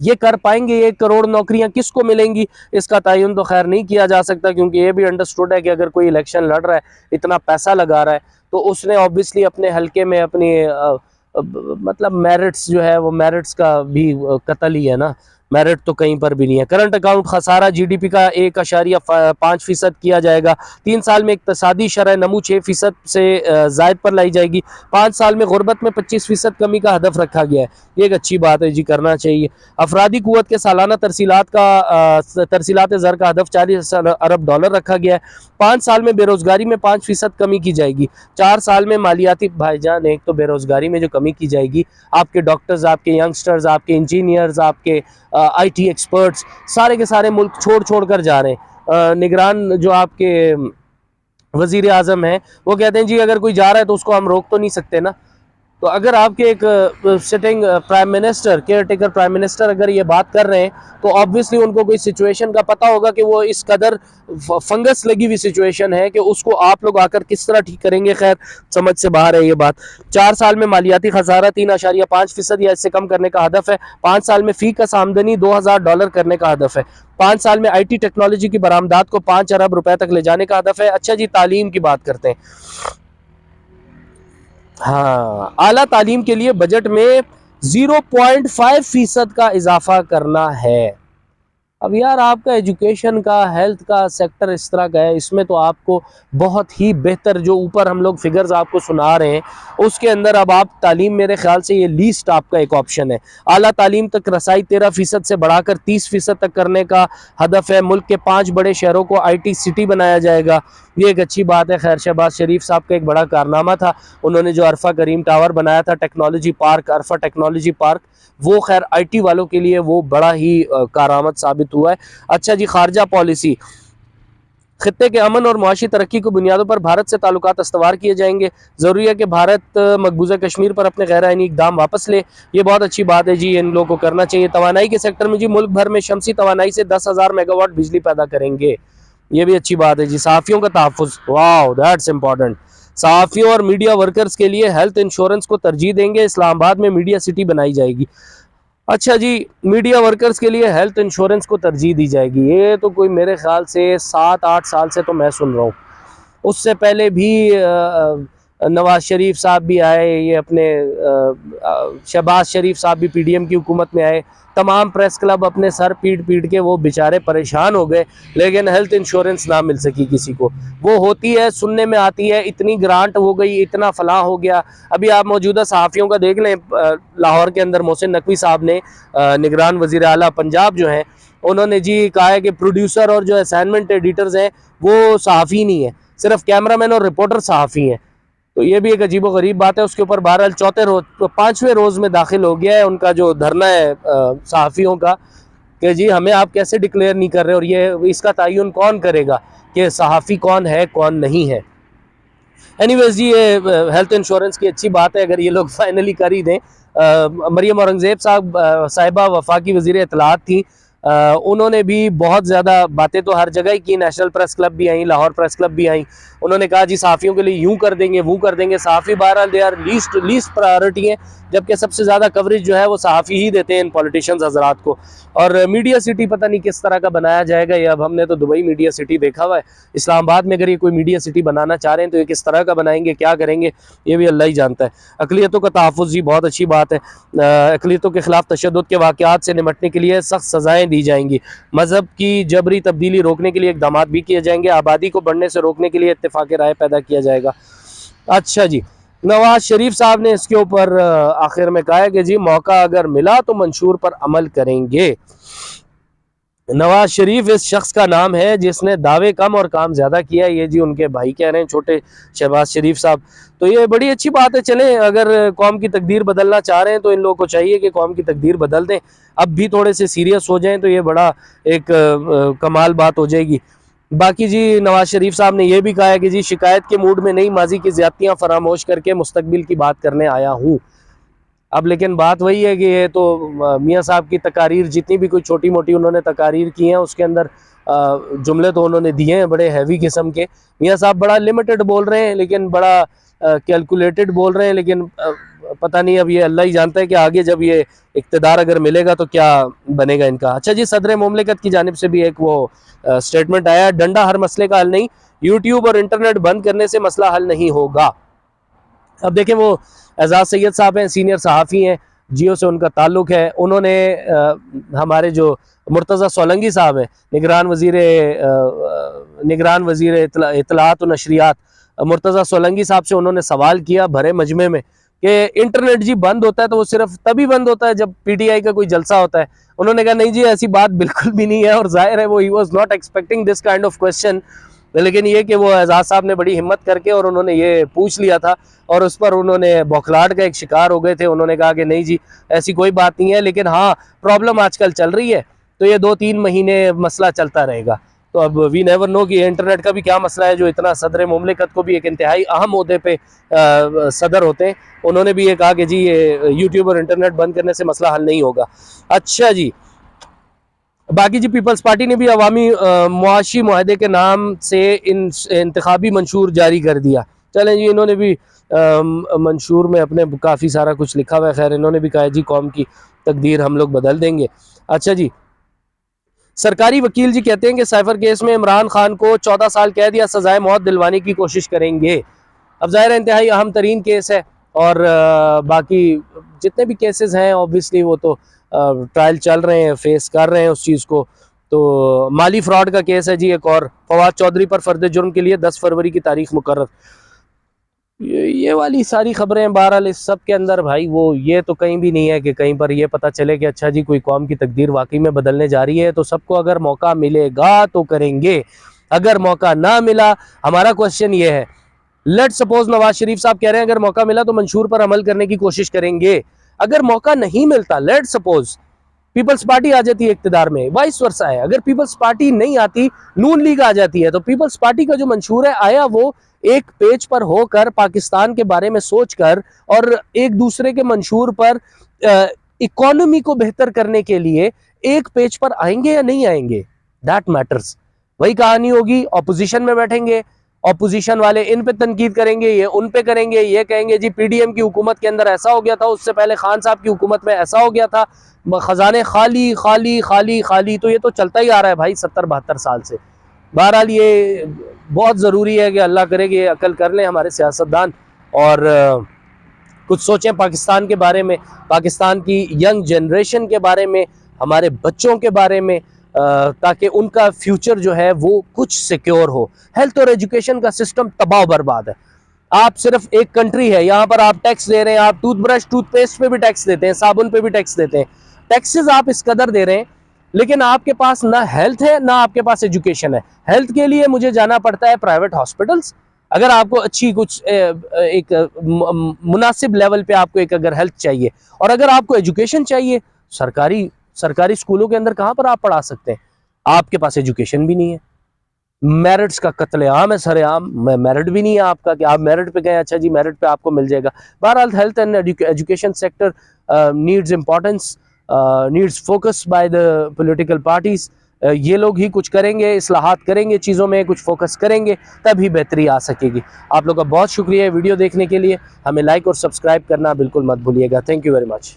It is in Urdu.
یہ کر پائیں گے؟ 1 کروڑ نوکریاں کس کو ملیں گی؟ اس کا تعین تو خیر نہیں کیا جا سکتا، کیونکہ یہ بھی انڈرسٹوڈ ہے کہ اگر کوئی الیکشن لڑ رہا ہے، اتنا پیسہ لگا رہا ہے، تو اس نے اوبیسلی اپنے حلقے میں اپنی مطلب میرٹس جو ہے وہ میرٹس کا بھی قتل ہی ہے نا، میرٹ تو کہیں پر بھی نہیں ہے۔ کرنٹ اکاؤنٹ خسارہ جی ڈی پی کا 1.5% کیا جائے گا۔ 3 سال میں اقتصادی شرح نمو 6% سے زائد پر لائی جائے گی۔ 5 سال میں غربت میں 25% کمی کا ہدف رکھا گیا ہے۔ یہ ایک اچھی بات ہے جی، کرنا چاہیے۔ افرادی قوت کے سالانہ ترسیلات زر کا ہدف $40 ارب رکھا گیا ہے۔ 5 سال میں بے روزگاری میں 5% کمی کی جائے گی۔ 4 سال میں مالیاتی بھائی جان، ایک تو بے روزگاری میں جو کمی کی جائے گی، آپ کے ڈاکٹرز، آپ کے ینگسٹرز، آپ کے انجینئرز، آپ کے آئی ٹی ایکسپرٹس سارے کے سارے ملک چھوڑ کر جا رہے ہیں۔ نگران جو آپ کے وزیر اعظم ہیں وہ کہتے ہیں جی اگر کوئی جا رہا ہے تو اس کو ہم روک تو نہیں سکتے نا۔ تو اگر آپ کے ایک sitting prime minister, care taker prime minister اگر یہ بات کر رہے ہیں تو آبویسلی ان کو کوئی سچویشن کا پتہ ہوگا کہ وہ اس قدر فنگس لگی ہوئی سچویشن ہے کہ اس کو آپ لوگ آ کر کس طرح ٹھیک کریں گے۔ خیر سمجھ سے باہر ہے یہ بات۔ 4 سال میں مالیاتی خسارہ 3.5% یا اس سے کم کرنے کا ہدف ہے۔ 5 سال میں فی کس آمدنی $2000 کرنے کا ہدف ہے۔ 5 سال میں آئی ٹی ٹیکنالوجی کی برآمدات کو 5 ارب روپے تک لے جانے کا ہدف ہے۔ اچھا جی، تعلیم کی بات کرتے ہیں۔ ہاں، اعلیٰ تعلیم کے لیے بجٹ میں 0.5% کا اضافہ کرنا ہے۔ اب یار آپ کا ایجوکیشن کا، ہیلتھ کا سیکٹر اس طرح کا ہے، اس میں تو آپ کو بہت ہی بہتر جو اوپر ہم لوگ فگرز آپ کو سنا رہے ہیں اس کے اندر اب آپ تعلیم، میرے خیال سے یہ لیسٹ آپ کا ایک آپشن ہے۔ اعلیٰ تعلیم تک رسائی 13% سے بڑھا کر 30% تک کرنے کا ہدف ہے۔ ملک کے 5 بڑے شہروں کو آئی ٹی سٹی بنایا جائے گا، یہ ایک اچھی بات ہے۔ خیر شہباز شریف صاحب کا ایک بڑا کارنامہ تھا، انہوں نے جو عرفہ کریم ٹاور بنایا تھا، ٹیکنالوجی پارک، عرفہ ٹیکنالوجی پارک، وہ خیر آئی ٹی والوں کے لیے وہ بڑا ہی کارآمد ثابت ہوا ہے۔ اچھا جی، خارجہ پالیسی۔ خطے کے امن اور معاشی ترقی کو بنیادوں پر بھارت سے تعلقات استوار کیے جائیں گے۔ ضروری ہے کہ بھارت مقبوضہ کشمیر پر اپنے غیر آئینی اقدام واپس لے، یہ بہت اچھی بات ہے جی، ان لوگوں کو کرنا چاہیے۔ توانائی کے سیکٹر میں جی ملک بھر میں شمسی توانائی سے 10,000 میگا واٹ بجلی پیدا کریں گے، یہ بھی اچھی بات ہے جی۔ صحافیوں کا تحفظ، واو دیٹس امپورٹنٹ۔ صحافیوں اور میڈیا ورکرز کے لیے ہیلتھ انشورنس کو ترجیح دیں گے، اسلام آباد میں میڈیا سٹی بنائی جائے گی۔ اچھا جی، میڈیا ورکرز کے لیے ہیلتھ انشورنس کو ترجیح دی جائے گی، یہ تو کوئی میرے خیال سے 7-8 سال سے تو میں سن رہا ہوں۔ اس سے پہلے بھی نواز شریف صاحب بھی آئے، یہ اپنے شہباز شریف صاحب بھی پی ڈی ایم کی حکومت میں آئے، تمام پریس کلب اپنے سر پیٹ کے وہ بیچارے پریشان ہو گئے، لیکن ہیلتھ انشورنس نہ مل سکی کسی کو۔ وہ ہوتی ہے، سننے میں آتی ہے، اتنی گرانٹ ہو گئی، اتنا فلاں ہو گیا۔ ابھی آپ موجودہ صحافیوں کا دیکھ لیں، لاہور کے اندر محسن نقوی صاحب نے، نگران وزیر اعلیٰ پنجاب جو ہیں، انہوں نے جی کہا ہے کہ پروڈیوسر اور جو اسائنمنٹ ایڈیٹرز ہیں وہ صحافی نہیں ہیں، صرف کیمرہ مین اور رپورٹر صحافی ہیں۔ تو یہ بھی ایک عجیب و غریب بات ہے۔ اس کے اوپر بہرحال 5ویں روز میں داخل ہو گیا ہے ان کا جو دھرنا ہے صحافیوں کا، کہ جی ہمیں آپ کیسے ڈکلیئر نہیں کر رہے، اور یہ اس کا تعین کون کرے گا کہ صحافی کون ہے کون نہیں ہے۔ اینی ویز جی، یہ ہیلتھ انشورنس کی اچھی بات ہے اگر یہ لوگ فائنلی کر ہی دیں۔ مریم اورنگزیب صاحبہ وفاقی وزیر اطلاعات تھیں، انہوں نے بھی بہت زیادہ باتیں تو ہر جگہ ہی کی، نیشنل پریس کلب بھی آئیں، لاہور پریس کلب بھی آئیں، انہوں نے کہا جی صحافیوں کے لیے یوں کر دیں گے وہ کر دیں گے۔ صحافی بہرحال دے آر لیسٹ پرائیورٹی ہیں، جبکہ سب سے زیادہ کوریج جو ہے وہ صحافی ہی دیتے ہیں ان پولیٹیشنز حضرات کو۔ اور میڈیا سٹی پتہ نہیں کس طرح کا بنایا جائے گا، یہ اب ہم نے تو دبئی میڈیا سٹی دیکھا ہوا ہے، اسلام آباد میں اگر یہ کوئی میڈیا سٹی بنانا چاہ رہے ہیں تو یہ کس طرح کا بنائیں گے، کیا کریں گے، یہ بھی اللہ ہی جانتا ہے۔ اقلیتوں کا تحفظ جی بہت اچھی بات ہے، اقلیتوں کے خلاف تشدد کے واقعات سے نمٹنے کے لیے سخت سزائیں دی جائیں گی، مذہب کی جبری تبدیلی روکنے کے لیے اقدامات بھی کیے جائیں گے، آبادی کو بڑھنے سے روکنے کے لیے اتفاق رائے پیدا کیا جائے گا۔ اچھا جی، نواز شریف صاحب نے اس کے اوپر آخر میں کہا ہے کہ جی موقع اگر ملا تو منشور پر عمل کریں گے۔ نواز شریف اس شخص کا نام ہے جس نے دعوے کم اور کام زیادہ کیا ہے، یہ جی ان کے بھائی کہہ رہے ہیں، چھوٹے شہباز شریف صاحب۔ تو یہ بڑی اچھی بات ہے، چلیں اگر قوم کی تقدیر بدلنا چاہ رہے ہیں تو ان لوگوں کو چاہیے کہ قوم کی تقدیر بدل دیں، اب بھی تھوڑے سے سیریس ہو جائیں تو یہ بڑا ایک کمال بات ہو جائے گی۔ باقی جی نواز شریف صاحب نے یہ بھی کہا ہے کہ جی شکایت کے موڈ میں نہیں، ماضی کی زیادتیاں فراموش کر کے مستقبل کی بات کرنے آیا ہوں۔ اب لیکن بات وہی ہے کہ یہ تو میاں صاحب کی تقاریر جتنی بھی کوئی چھوٹی موٹی انہوں نے تقاریر کی ہیں اس کے اندر جملے تو انہوں نے دیے ہیں بڑے ہیوی قسم کے۔ میاں صاحب بڑا لمیٹڈ بول رہے ہیں لیکن بڑا کیلکولیٹڈ بول رہے ہیں، لیکن پتہ نہیں اب یہ اللہ ہی جانتا ہے کہ آگے جب یہ اقتدار اگر ملے گا تو کیا بنے گا ان کا. اچھا جی, صدر مملکت کی جانب سے بھی ایک وہ سٹیٹمنٹ آیا, ڈنڈا ہر مسئلے کا حل نہیں, یوٹیوب اور انٹرنیٹ بند کرنے سے مسئلہ حل نہیں ہوگا. اب دیکھیں وہ اعزاز سید صاحب ہیں, سینئر صحافی ہیں, جیو سے ان کا تعلق ہے. انہوں نے ہمارے جو مرتضی سولنگی صاحب ہیں, نگران وزیر اطلاعات و نشریات, مرتضی سولنگی صاحب سے انہوں نے سوال کیا بھرے مجمع میں کہ انٹرنیٹ جی بند ہوتا ہے تو وہ صرف تبھی بند ہوتا ہے جب پی ٹی آئی کا کوئی جلسہ ہوتا ہے. انہوں نے کہا نہیں جی ایسی بات بالکل بھی نہیں ہے, اور ظاہر ہے وہ he was not expecting this kind of question, لیکن یہ کہ وہ اعزاز صاحب نے بڑی ہمت کر کے اور انہوں نے یہ پوچھ لیا تھا, اور اس پر انہوں نے بوکھلاہٹ کا ایک شکار ہو گئے تھے. انہوں نے کہا کہ نہیں جی ایسی کوئی بات نہیں ہے, لیکن ہاں پرابلم آج کل چل رہی ہے تو یہ 2-3 مہینے مسئلہ چلتا رہے گا. تو اب وی نیور نو کہ انٹرنیٹ کا بھی کیا مسئلہ ہے, جو اتنا صدر مملکت کو بھی ایک انتہائی اہم عہدے پہ صدر ہوتے ہیں, انہوں نے بھی یہ کہا کہ جی یہ یوٹیوب اور انٹرنیٹ بند کرنے سے مسئلہ حل نہیں ہوگا. اچھا جی, باقی جی پیپلز پارٹی نے بھی عوامی معاشی معاہدے کے نام سے انتخابی منشور جاری کر دیا. چلیں جی, انہوں نے بھی منشور میں اپنے کافی سارا کچھ لکھا ہوا ہے. خیر انہوں نے بھی کہا جی قوم کی تقدیر ہم لوگ بدل دیں گے. اچھا جی, سرکاری وکیل جی کہتے ہیں کہ سائفر کیس میں عمران خان کو 14 سال قید یا سزائے موت دلوانے کی کوشش کریں گے. اب ظاہر انتہائی اہم ترین کیس ہے, اور باقی جتنے بھی کیسز ہیں اوبویسلی وہ تو ٹرائل چل رہے ہیں, فیس کر رہے ہیں اس چیز کو. تو مالی فراڈ کا کیس ہے جی ایک اور, فواد چودھری پر فرد جرم کے لیے 10 فروری کی تاریخ مقرر. یہ والی ساری خبریں بہرحال اس سب کے اندر بھائی وہ یہ تو کہیں بھی نہیں ہے کہ کہیں پر یہ پتہ چلے کہ اچھا جی کوئی قوم کی تقدیر واقعی میں بدلنے جا رہی ہے تو سب کو اگر موقع ملے گا تو کریں گے. اگر موقع نہ ملا, ہمارا کوشچن یہ ہے, لیٹ سپوز نواز شریف صاحب کہہ رہے ہیں اگر موقع ملا تو منشور پر عمل کرنے کی کوشش کریں گے. اگر موقع نہیں ملتا, لیٹ سپوز پیپلز پارٹی آ جاتی ہے اقتدار میں, وائس ورسا ہے, اگر پیپلز پارٹی نہیں آتی, نون لیگ آ جاتی ہے, تو پیپلز پارٹی کا جو منشور ہے آیا وہ ایک پیج پر ہو کر پاکستان کے بارے میں سوچ کر اور ایک دوسرے کے منشور پر اکانومی کو بہتر کرنے کے لیے ایک پیج پر آئیں گے یا نہیں آئیں گے, دیٹ میٹرز. وہی کہانی ہوگی, اپوزیشن میں بیٹھیں گے, اپوزیشن والے ان پہ تنقید کریں گے, یہ ان پہ کریں گے, یہ کہیں گے جی پی ڈی ایم کی حکومت کے اندر ایسا ہو گیا تھا, اس سے پہلے خان صاحب کی حکومت میں ایسا ہو گیا تھا, خزانے خالی خالی خالی خالی. تو یہ تو چلتا ہی آ رہا ہے بھائی 70-72 سال سے. بہرحال یہ بہت ضروری ہے کہ اللہ کرے کہ یہ عقل کر لیں ہمارے سیاستدان اور کچھ سوچیں پاکستان کے بارے میں, پاکستان کی ینگ جنریشن کے بارے میں, ہمارے بچوں کے بارے میں, تاکہ ان کا فیوچر جو ہے وہ کچھ سیکیور ہو. ہیلتھ اور ایجوکیشن کا سسٹم تباہ و برباد ہے. آپ صرف ایک کنٹری ہے, یہاں پر آپ ٹیکس دے رہے ہیں, آپ ٹوتھ برش ٹوتھ پیسٹ پہ بھی ٹیکس دیتے ہیں, صابن پہ بھی ٹیکس دیتے ہیں, ٹیکسز آپ اس قدر دے رہے ہیں, لیکن آپ کے پاس نہ ہیلتھ ہے نہ آپ کے پاس ایجوکیشن ہے. ہیلتھ کے لیے مجھے جانا پڑتا ہے پرائیویٹ ہاسپٹلز. اگر آپ کو اچھی کچھ ایک مناسب لیول پہ آپ کو ایک اگر ہیلتھ چاہیے, اور اگر آپ کو ایجوکیشن چاہیے, سرکاری اسکولوں کے اندر کہاں پر آپ پڑھا سکتے ہیں؟ آپ کے پاس ایجوکیشن بھی نہیں ہے, میرٹس کا قتل عام ہے, سر عام. میرٹ بھی نہیں ہے آپ کا کہ آپ میرٹ پہ گئے, اچھا جی میرٹ پہ آپ کو مل جائے گا. بہرحال health and education sector needs importance, needs focus by the political parties. یہ لوگ ہی کچھ کریں گے, اصلاحات کریں گے, چیزوں میں کچھ فوکس کریں گے, تب ہی بہتری آ سکے گی. آپ لوگ کا بہت شکریہ ویڈیو دیکھنے کے لیے. ہمیں لائک اور سبسکرائب کرنا بالکل مت بھولیے گا. Thank you very much.